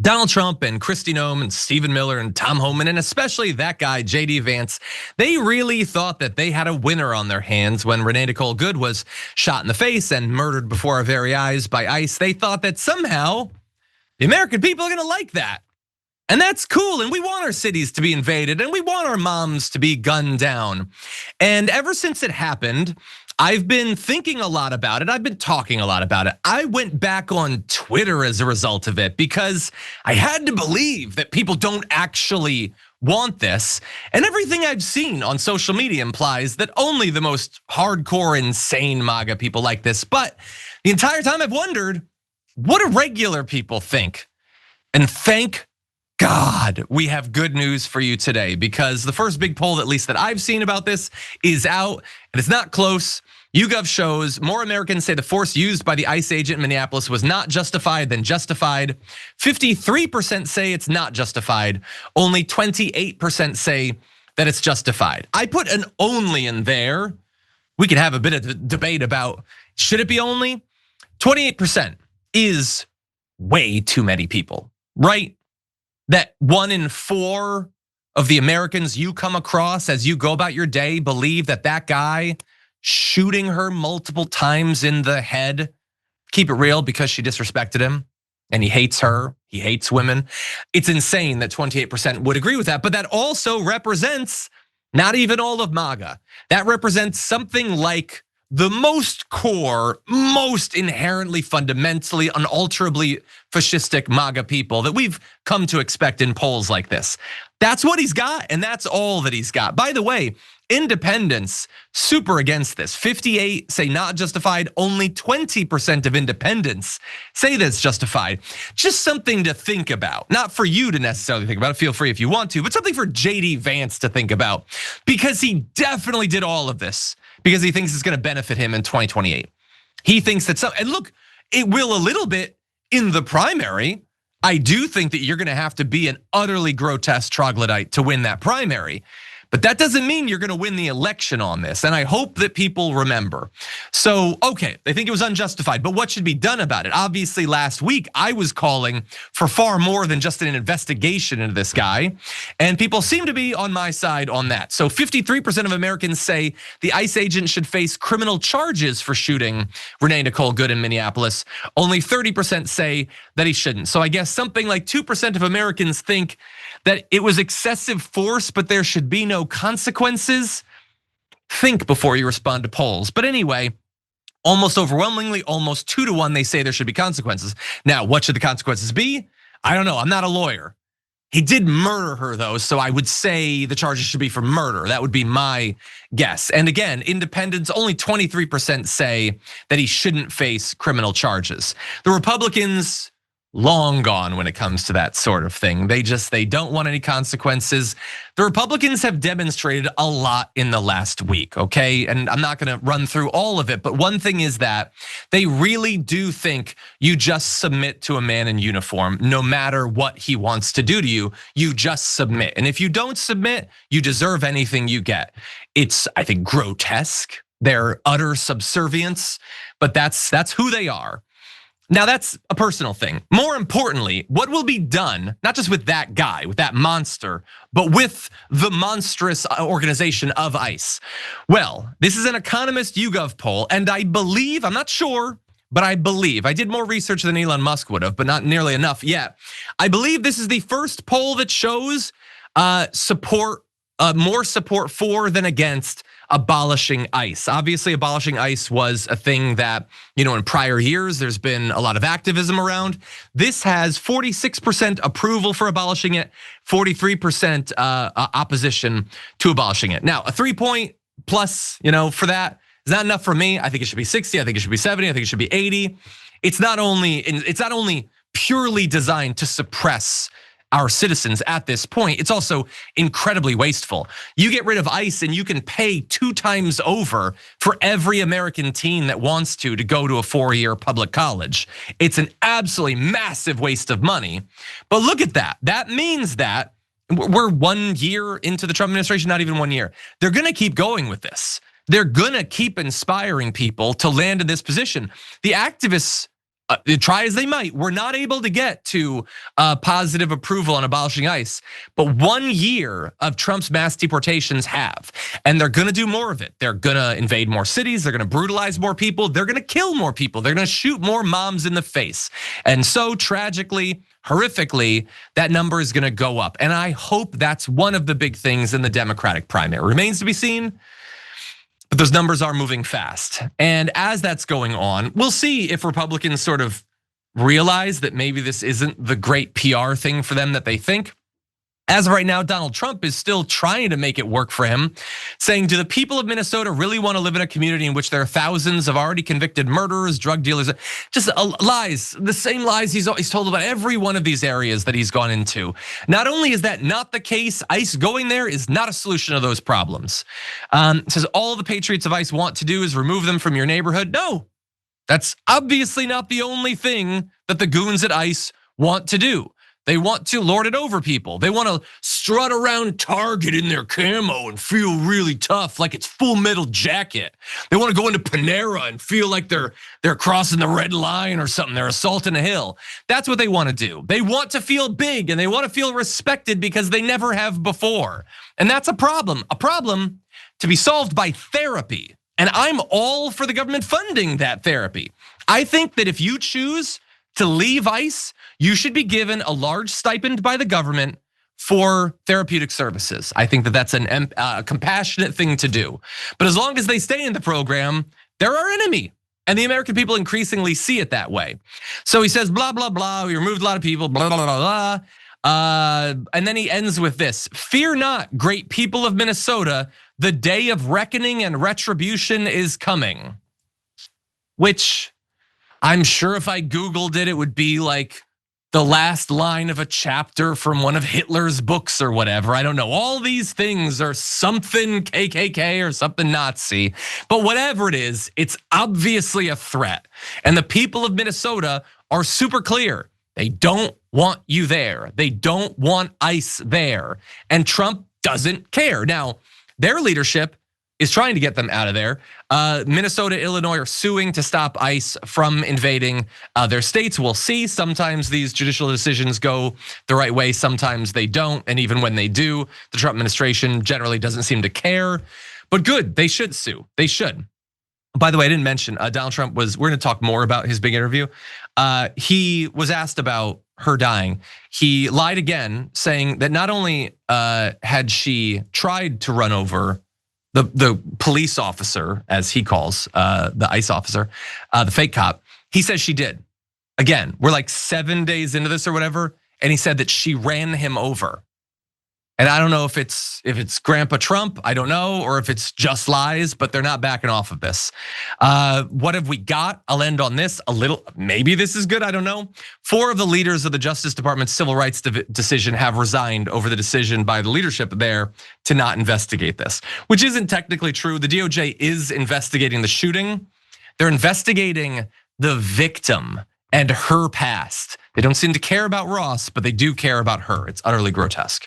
Donald Trump and Kristi Noem and Stephen Miller and Tom Homan, and especially that guy, JD Vance, they really thought that they had a winner on their hands when Renee Good was shot in the face and murdered before our very eyes by ICE. They thought that somehow the American people are gonna like that. And that's cool, and we want our cities to be invaded, and we want our moms to be gunned down. And ever since it happened, I've been thinking a lot about it. I've been talking a lot about it. I went back on Twitter as a result of it because I had to believe that people don't actually want this. And everything I've seen on social media implies that only the most hardcore, insane MAGA people like this. But the entire time I've wondered, what do regular people think? And thank God, we have good news for you today, because the first big poll, at least that I've seen about this, is out and it's not close. YouGov shows more Americans say the force used by the ICE agent in Minneapolis was not justified than justified. 53% say it's not justified. Only 28% say that it's justified. I put an only in there. We could have a bit of debate about, should it be only? 28% is way too many people, right? That 1 in 4 of the Americans you come across as you go about your day believe that that guy shooting her multiple times in the head, keep it real, because she disrespected him and he hates her, he hates women. It's insane that 28% would agree with that, but that also represents not even all of MAGA. That represents something like the most core, most inherently, fundamentally, unalterably fascistic MAGA people that we've come to expect in polls like this. That's what he's got, and that's all that he's got. By the way, independents super against this. 58 say not justified, only 20% of independents say that's justified. Just something to think about. Not for you to necessarily think about it, feel free if you want to, but something for JD Vance to think about, because he definitely did all of this because he thinks it's gonna benefit him in 2028. He thinks that and look, it will a little bit in the primary. I do think that you're gonna have to be an utterly grotesque troglodyte to win that primary. But that doesn't mean you're gonna win the election on this, and I hope that people remember. So, okay, they think it was unjustified, but what should be done about it? Obviously, last week, I was calling for far more than just an investigation into this guy, and people seem to be on my side on that. So 53% of Americans say the ICE agent should face criminal charges for shooting Renee Good in Minneapolis. Only 30% say that he shouldn't. So I guess something like 2% of Americans think that it was excessive force, but there should be no consequences. Think before you respond to polls. But anyway, almost overwhelmingly, almost 2 to 1, they say there should be consequences. Now, what should the consequences be? I don't know, I'm not a lawyer. He did murder her though, so I would say the charges should be for murder. That would be my guess. And again, independents, only 23% say that he shouldn't face criminal charges. The Republicans, long gone when it comes to that sort of thing. They don't want any consequences. The Republicans have demonstrated a lot in the last week, okay? And I'm not gonna run through all of it, but one thing is that they really do think you just submit to a man in uniform. No matter what he wants to do to you, you just submit. And if you don't submit, you deserve anything you get. It's, I think, grotesque, their utter subservience, but that's who they are. Now that's a personal thing. More importantly, what will be done, not just with that guy, with that monster, but with the monstrous organization of ICE? Well, this is an Economist YouGov poll, and I believe, I'm not sure, but I believe, I did more research than Elon Musk would have, but not nearly enough yet. I believe this is the first poll that shows more support for than against abolishing ICE. Obviously, abolishing ICE was a thing that, in prior years, there's been a lot of activism around. This has 46% approval for abolishing it, 43% opposition to abolishing it. Now, a 3-point plus, for that is not enough for me. I think it should be 60. I think it should be 70. I think it should be 80. It's not only purely designed to suppress our citizens at this point, it's also incredibly wasteful. You get rid of ICE and you can pay 2 times over for every American teen that wants to go to a 4-year public college. It's an absolutely massive waste of money. But look at that. That means that we're 1 year into the Trump administration, not even 1 year. They're gonna keep going with this. They're gonna keep inspiring people to land in this position. The activists try as they might, were not able to get to positive approval on abolishing ICE. But 1 year of Trump's mass deportations have, and they're gonna do more of it. They're gonna invade more cities, they're gonna brutalize more people, they're gonna kill more people, they're gonna shoot more moms in the face. And so tragically, horrifically, that number is gonna go up. And I hope that's one of the big things in the Democratic primary. Remains to be seen. But those numbers are moving fast. And as that's going on, we'll see if Republicans sort of realize that maybe this isn't the great PR thing for them that they think. As of right now, Donald Trump is still trying to make it work for him, saying, do the people of Minnesota really want to live in a community in which there are thousands of already convicted murderers, drug dealers, just lies, the same lies he's always told about every one of these areas that he's gone into. Not only is that not the case, ICE going there is not a solution to those problems. Says all the patriots of ICE want to do is remove them from your neighborhood. No, that's obviously not the only thing that the goons at ICE want to do. They want to lord it over people. They want to strut around Target in their camo and feel really tough, like it's Full Metal Jacket. They want to go into Panera and feel like they're crossing the red line or something. They're assaulting a hill. That's what they want to do. They want to feel big and they want to feel respected because they never have before. And that's a problem to be solved by therapy. And I'm all for the government funding that therapy. I think that if you choose to leave ICE, you should be given a large stipend by the government for therapeutic services. I think that that's a compassionate thing to do. But as long as they stay in the program, they're our enemy. And the American people increasingly see it that way. So he says, blah, blah, blah, we removed a lot of people, blah, blah, blah, blah. And then he ends with this: fear not, great people of Minnesota, the day of reckoning and retribution is coming. Which I'm sure if I Googled it, it would be like the last line of a chapter from one of Hitler's books or whatever. I don't know. All these things are something KKK or something Nazi. But whatever it is, it's obviously a threat. And the people of Minnesota are super clear. They don't want you there. They don't want ICE there. And Trump doesn't care. Now, their leadership is trying to get them out of there. Minnesota, Illinois are suing to stop ICE from invading their states. We'll see. Sometimes these judicial decisions go the right way, sometimes they don't. And even when they do, the Trump administration generally doesn't seem to care. But good, they should sue. They should. By the way, I didn't mention Donald Trump we're gonna talk more about his big interview. He was asked about her dying. He lied again, saying that not only had she tried to run over the police officer, as he calls the ICE officer, the fake cop, he says she did. Again, we're like 7 days into this or whatever, and he said that she ran him over. And I don't know if it's Grandpa Trump, I don't know, or if it's just lies, but they're not backing off of this. What have we got? I'll end on this a little. Maybe this is good, I don't know. 4 of the leaders of the Justice Department's civil rights decision have resigned over the decision by the leadership there to not investigate this, which isn't technically true. The DOJ is investigating the shooting. They're investigating the victim and her past. They don't seem to care about Ross, but they do care about her. It's utterly grotesque.